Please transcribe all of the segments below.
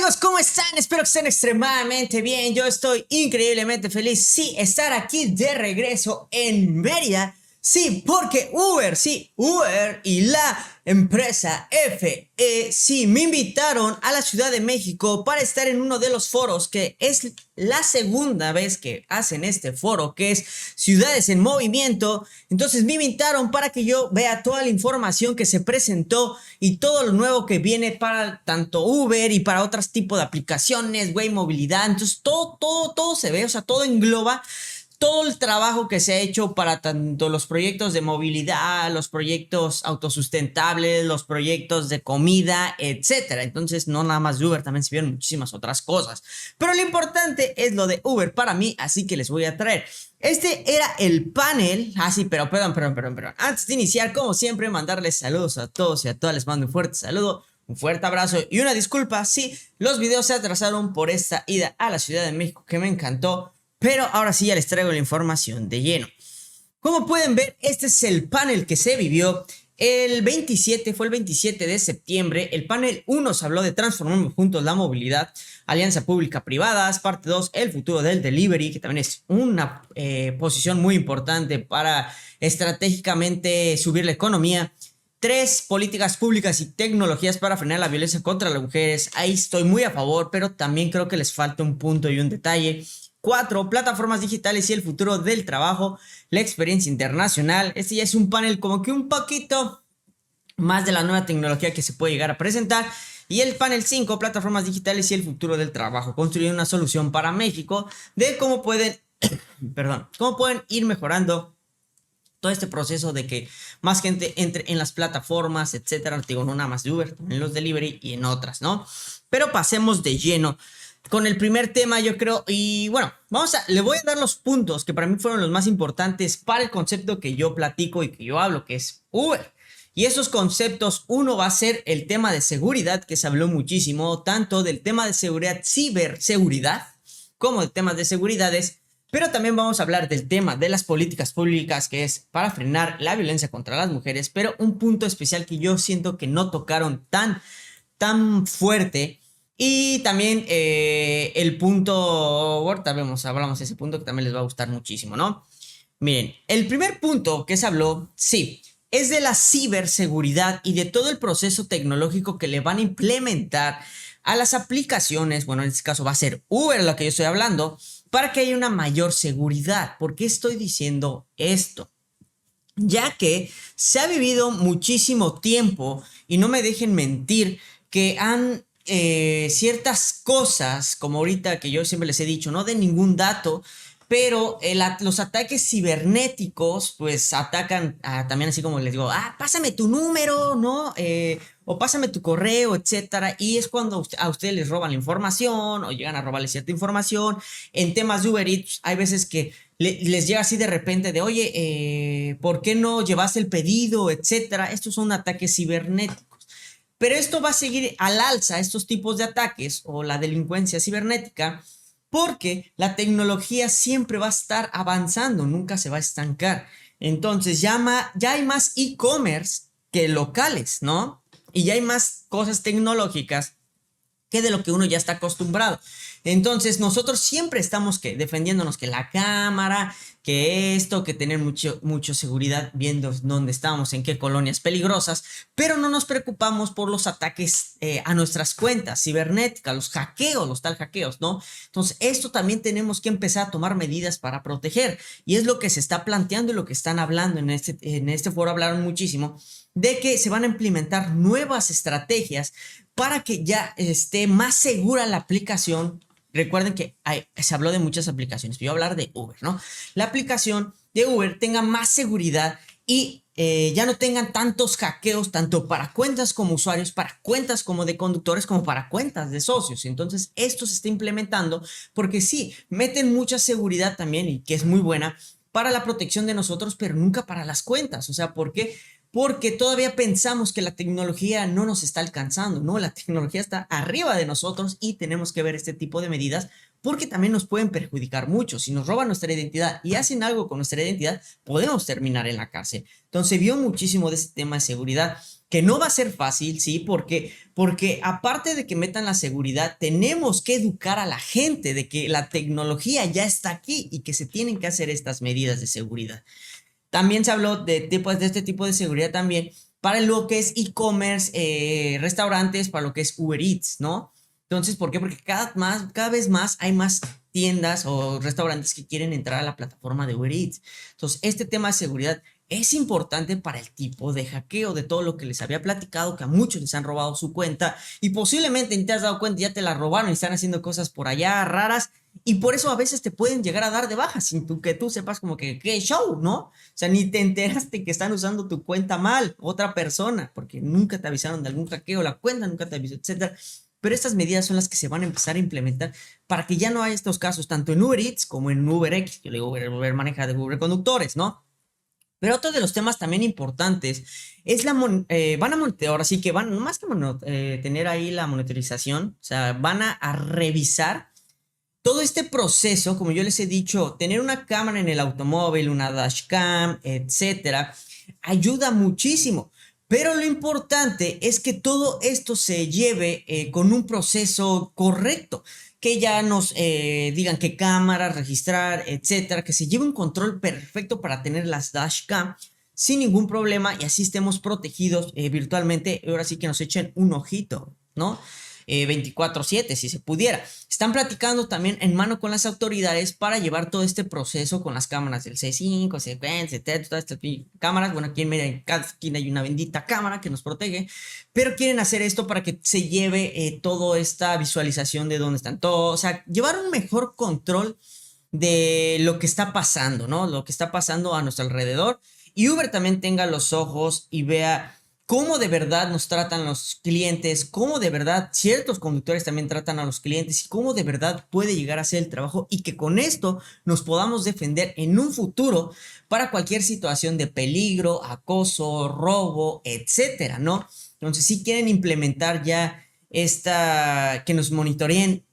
amigos, ¿cómo están? Espero que estén extremadamente bien. Yo estoy increíblemente feliz, sí, estar aquí de regreso en Mérida. Sí, porque Uber, sí, Uber y la empresa FE, sí, me invitaron a la Ciudad de México para estar en uno de los foros, que es la segunda vez que hacen este foro, que es Ciudades en Movimiento. Entonces me invitaron para que yo vea toda la información que se presentó y todo lo nuevo que viene para tanto Uber y para otros tipos de aplicaciones, güey, movilidad. Entonces todo se ve, o sea, todo engloba todo el trabajo que se ha hecho para tanto los proyectos de movilidad, los proyectos autosustentables, los proyectos de comida, etcétera. Entonces, no nada más de Uber, también se vieron muchísimas otras cosas. Pero lo importante es lo de Uber para mí, así que les voy a traer. Este era el panel. Ah, sí, pero perdón. Antes de iniciar, como siempre, mandarles saludos a todos y a todas. Les mando un fuerte saludo, un fuerte abrazo y una disculpa si los videos se atrasaron por esta ida a la Ciudad de México, que me encantó. Pero ahora sí ya les traigo la información de lleno. Como pueden ver, este es el panel que se vivió el 27, fue el 27 de septiembre. El panel 1 se habló de Transformamos Juntos la Movilidad, Alianza Pública-Privada, parte 2, el futuro del delivery, que también es una posición muy importante para estratégicamente subir la economía. 3, políticas públicas y tecnologías para frenar la violencia contra las mujeres. Ahí estoy muy a favor, pero también creo que les falta un punto y un detalle. 4, plataformas digitales y el futuro del trabajo, la experiencia internacional. Este ya es un panel como que un poquito más de la nueva tecnología que se puede llegar a presentar. Y el panel 5, plataformas digitales y el futuro del trabajo, construir una solución para México de cómo pueden, cómo pueden ir mejorando todo este proceso de que más gente entre en las plataformas, etcétera. Digo, no nada más de Uber, en los delivery y en otras, ¿no? Pero pasemos de lleno con el primer tema, yo creo. Y bueno, le voy a dar los puntos que para mí fueron los más importantes para el concepto que yo platico y que yo hablo, que es Uber. Y esos conceptos, uno va a ser el tema de seguridad, que se habló muchísimo, tanto del tema de seguridad, ciberseguridad, como de temas de seguridades. Pero también vamos a hablar del tema de las políticas públicas, que es para frenar la violencia contra las mujeres. Pero un punto especial que yo siento que no tocaron tan fuerte. Y también el punto, ahorita hablamos de ese punto que también les va a gustar muchísimo, ¿no? Miren, el primer punto que se habló, sí, es de la ciberseguridad y de todo el proceso tecnológico que le van a implementar a las aplicaciones. Bueno, en este caso va a ser Uber lo que yo estoy hablando, para que haya una mayor seguridad. ¿Por qué estoy diciendo esto? Ya que se ha vivido muchísimo tiempo, y no me dejen mentir, que han ciertas cosas, como ahorita que yo siempre les he dicho, no de ningún dato, pero los ataques cibernéticos pues atacan también, así como les digo, pásame tu número, ¿no? O pásame tu correo, etcétera. Y es cuando a ustedes les roban la información o llegan a robarles cierta información. En temas de Uber Eats hay veces que les llega así de repente de, oye, ¿por qué no llevaste el pedido, etcétera? Estos son ataques cibernéticos. Pero esto va a seguir al alza, estos tipos de ataques o la delincuencia cibernética, porque la tecnología siempre va a estar avanzando, nunca se va a estancar. Entonces ya hay más e-commerce que locales, ¿no? Y ya hay más cosas tecnológicas que de lo que uno ya está acostumbrado. Entonces nosotros siempre estamos defendiéndonos, que la cámara, que esto, que tener mucho seguridad viendo dónde estamos, en qué colonias peligrosas, pero no nos preocupamos por los ataques a nuestras cuentas cibernéticas, los hackeos, los tal hackeos, ¿no? Entonces esto también tenemos que empezar a tomar medidas para proteger, y es lo que se está planteando y lo que están hablando en este foro. Hablaron muchísimo de que se van a implementar nuevas estrategias para que ya esté más segura la aplicación. Recuerden que se habló de muchas aplicaciones, yo voy a hablar de Uber, ¿no? La aplicación de Uber tenga más seguridad y ya no tengan tantos hackeos, tanto para cuentas como usuarios, para cuentas como de conductores, como para cuentas de socios. Entonces esto se está implementando porque sí, meten mucha seguridad también, y que es muy buena para la protección de nosotros, pero nunca para las cuentas. O sea, ¿por qué? Porque todavía pensamos que la tecnología no nos está alcanzando, ¿no? La tecnología está arriba de nosotros y tenemos que ver este tipo de medidas, porque también nos pueden perjudicar mucho. Si nos roban nuestra identidad y hacen algo con nuestra identidad, podemos terminar en la cárcel. Entonces vio muchísimo de este tema de seguridad. que no va a ser fácil, ¿sí? Porque aparte de que metan la seguridad, tenemos que educar a la gente de que la tecnología ya está aquí y que se tienen que hacer estas medidas de seguridad. También se habló de este tipo de seguridad también para lo que es e-commerce, restaurantes, para lo que es Uber Eats, ¿no? Entonces, ¿por qué? Porque cada vez más hay más tiendas o restaurantes que quieren entrar a la plataforma de Uber Eats. Entonces, este tema de seguridad es importante para el tipo de hackeo de todo lo que les había platicado, que a muchos les han robado su cuenta y posiblemente ni te has dado cuenta, ya te la robaron y están haciendo cosas por allá raras. Y por eso a veces te pueden llegar a dar de baja sin que tú sepas como que qué show, ¿no? O sea, ni te enteraste que están usando tu cuenta mal, otra persona, porque nunca te avisaron de algún hackeo, la cuenta nunca te avisó, etcétera. Pero estas medidas son las que se van a empezar a implementar para que ya no haya estos casos, tanto en Uber Eats como en UberX, yo le digo Uber maneja de Uber conductores, ¿no? Pero otro de los temas también importantes es van a monitorear, así que van, más que tener ahí la monitorización, o sea, van a revisar todo este proceso, como yo les he dicho, tener una cámara en el automóvil, una dashcam, etcétera, ayuda muchísimo. Pero lo importante es que todo esto se lleve con un proceso correcto, que ya nos digan qué cámara registrar, etcétera, que se lleve un control perfecto para tener las dashcam sin ningún problema y así estemos protegidos virtualmente. Ahora sí que nos echen un ojito, ¿no? 24/7 si se pudiera. Están platicando también en mano con las autoridades para llevar todo este proceso con las cámaras del C5, C20, todas estas cámaras. Bueno, aquí en medio en cada esquina hay una bendita cámara que nos protege, pero quieren hacer esto para que se lleve toda esta visualización de dónde están todos, o sea, llevar un mejor control de lo que está pasando, ¿no? Lo que está pasando a nuestro alrededor. Y Uber también tenga los ojos y vea cómo de verdad nos tratan los clientes, cómo de verdad ciertos conductores también tratan a los clientes y cómo de verdad puede llegar a ser el trabajo y que con esto nos podamos defender en un futuro para cualquier situación de peligro, acoso, robo, etcétera, ¿no? Entonces, si quieren implementar ya que nos monitoreen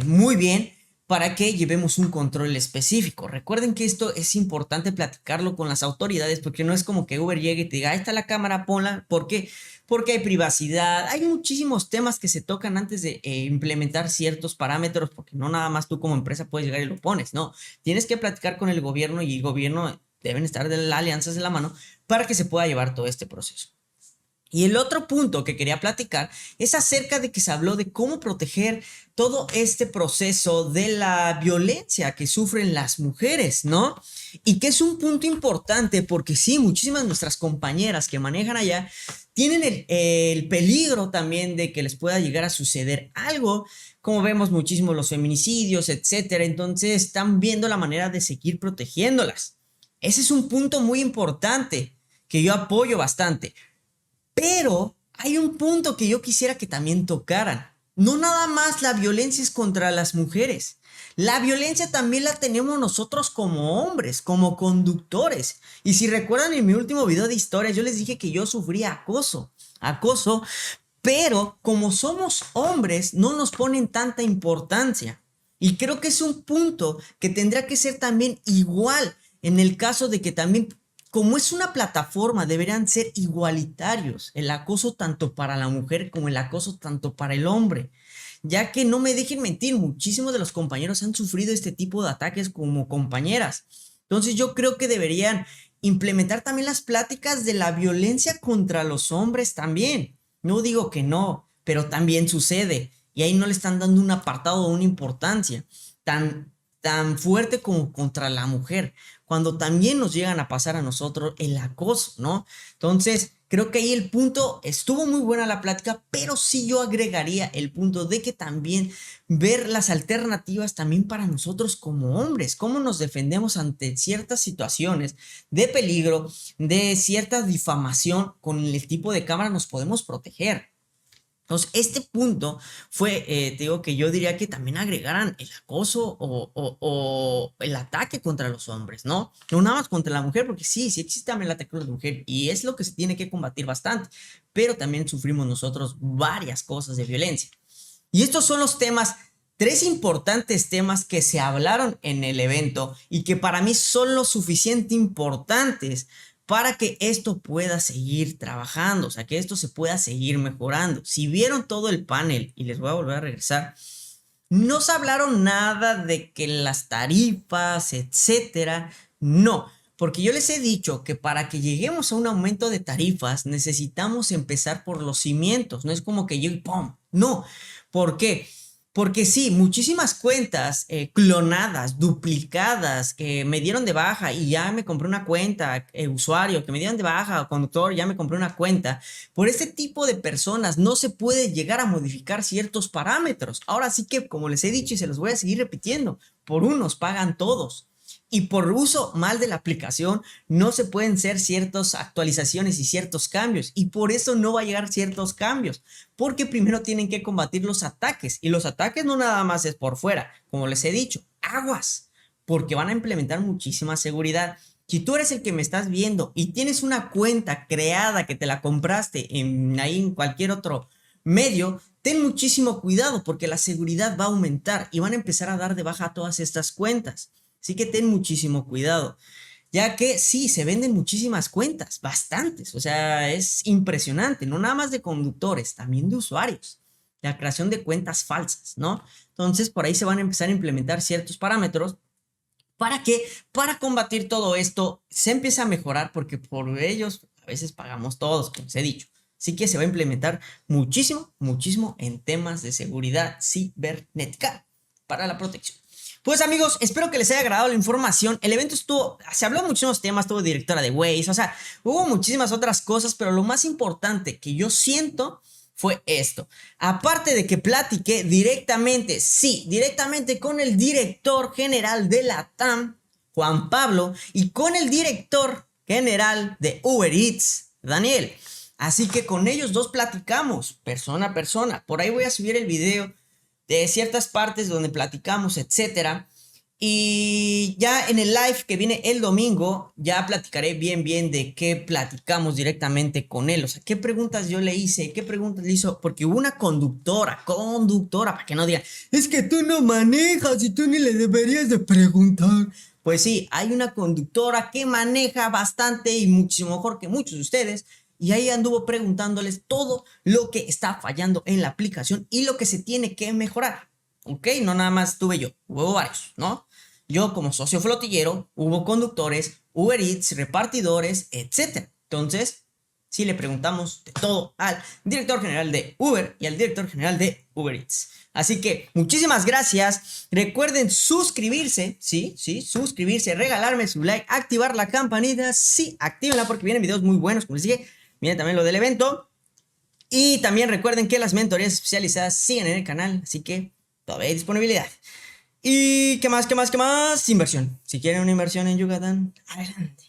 muy bien para que llevemos un control específico. Recuerden que esto es importante platicarlo con las autoridades porque no es como que Uber llegue y te diga, ahí está la cámara, ponla. ¿Por qué? Porque hay privacidad, hay muchísimos temas que se tocan antes de implementar ciertos parámetros, porque no nada más tú como empresa puedes llegar y lo pones, no. Tienes que platicar con el gobierno y el gobierno deben estar de las alianzas de la mano para que se pueda llevar todo este proceso. Y el otro punto que quería platicar es acerca de que se habló de cómo proteger todo este proceso de la violencia que sufren las mujeres, ¿no? Y que es un punto importante porque sí, muchísimas de nuestras compañeras que manejan allá tienen el peligro también de que les pueda llegar a suceder algo, como vemos muchísimo los feminicidios, etcétera. Entonces están viendo la manera de seguir protegiéndolas. Ese es un punto muy importante que yo apoyo bastante. Pero hay un punto que yo quisiera que también tocaran. No nada más la violencia es contra las mujeres. La violencia también la tenemos nosotros como hombres, como conductores. Y si recuerdan en mi último video de historias, yo les dije que yo sufría acoso, pero como somos hombres, no nos ponen tanta importancia. Y creo que es un punto que tendrá que ser también igual en el caso de que también como es una plataforma, deberían ser igualitarios el acoso tanto para la mujer como el acoso tanto para el hombre, ya que no me dejen mentir, muchísimos de los compañeros han sufrido este tipo de ataques como compañeras. Entonces yo creo que deberían implementar también las pláticas de la violencia contra los hombres también. No digo que no, pero también sucede y ahí no le están dando un apartado o una importancia tan fuerte como contra la mujer, cuando también nos llegan a pasar a nosotros el acoso, ¿no? Entonces, creo que ahí el punto, estuvo muy buena la plática, pero sí yo agregaría el punto de que también ver las alternativas también para nosotros como hombres, cómo nos defendemos ante ciertas situaciones de peligro, de cierta difamación, con el tipo de cámara nos podemos proteger. Entonces, este punto fue, te digo que yo diría que también agregaran el acoso o el ataque contra los hombres, ¿no? No nada más contra la mujer, porque sí existe también el ataque contra la mujer y es lo que se tiene que combatir bastante, pero también sufrimos nosotros varias cosas de violencia. Y estos son los temas, tres importantes temas que se hablaron en el evento y que para mí son lo suficiente importantes para que esto pueda seguir trabajando, o sea, que esto se pueda seguir mejorando. Si vieron todo el panel, y les voy a volver a regresar, no se hablaron nada de que las tarifas, etcétera, no. Porque yo les he dicho que para que lleguemos a un aumento de tarifas necesitamos empezar por los cimientos. No es como que yo ¡pum! No. ¿Por qué? Porque sí, muchísimas cuentas clonadas, duplicadas, que me dieron de baja y ya me compré una cuenta, usuario, que me dieron de baja, conductor, ya me compré una cuenta. Por este tipo de personas no se puede llegar a modificar ciertos parámetros. Ahora sí que, como les he dicho y se los voy a seguir repitiendo, por unos pagan todos. Y por uso mal de la aplicación no se pueden hacer ciertas actualizaciones y ciertos cambios. Y por eso no va a llegar ciertos cambios. Porque primero tienen que combatir los ataques. Y los ataques no nada más es por fuera. Como les he dicho, aguas. Porque van a implementar muchísima seguridad. Si tú eres el que me estás viendo y tienes una cuenta creada que te la compraste ahí en cualquier otro medio, ten muchísimo cuidado porque la seguridad va a aumentar y van a empezar a dar de baja a todas estas cuentas. Así que ten muchísimo cuidado, ya que sí, se venden muchísimas cuentas, bastantes, o sea, es impresionante, no nada más de conductores, también de usuarios, la creación de cuentas falsas, ¿no? Entonces, por ahí se van a empezar a implementar ciertos parámetros para que, para combatir todo esto, se empiece a mejorar, porque por ellos a veces pagamos todos, como os he dicho. Así que se va a implementar muchísimo, muchísimo en temas de seguridad cibernética para la protección. Pues amigos, espero que les haya agradado la información. El evento se habló de muchísimos temas, tuvo directora de Waze, o sea, hubo muchísimas otras cosas, pero lo más importante que yo siento fue esto. Aparte de que platiqué directamente, sí, directamente con el director general de la TAM, Juan Pablo, y con el director general de Uber Eats, Daniel. Así que con ellos dos platicamos, persona a persona. Por ahí voy a subir el video de ciertas partes donde platicamos, etcétera. Y ya en el live que viene el domingo, ya platicaré bien de qué platicamos directamente con él. O sea, qué preguntas yo le hice, qué preguntas le hizo. Porque hubo una conductora, para que no digan, es que tú no manejas y tú ni le deberías de preguntar. Pues sí, hay una conductora que maneja bastante y muchísimo mejor que muchos de ustedes. Y ahí anduvo preguntándoles todo lo que está fallando en la aplicación y lo que se tiene que mejorar. ¿Ok? No nada más tuve yo, hubo varios, ¿no? Yo como socio flotillero, hubo conductores, Uber Eats, repartidores, etc. Entonces, sí le preguntamos de todo al director general de Uber y al director general de Uber Eats. Así que muchísimas gracias. Recuerden suscribirse, sí, suscribirse, regalarme su like, activar la campanita, sí, actívenla porque vienen videos muy buenos, como les dije. Miren también lo del evento. Y también recuerden que las mentorías especializadas siguen en el canal. Así que todavía hay disponibilidad. ¿Y qué más? Inversión. Si quieren una inversión en Yucatán, adelante.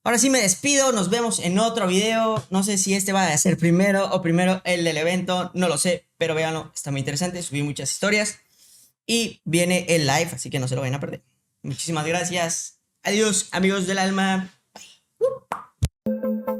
Ahora sí me despido. Nos vemos en otro video. No sé si este va a ser primero o primero el del evento. No lo sé, pero véanlo. Está muy interesante. Subí muchas historias. Y viene el live, así que no se lo vayan a perder. Muchísimas gracias. Adiós, amigos del alma. Bye.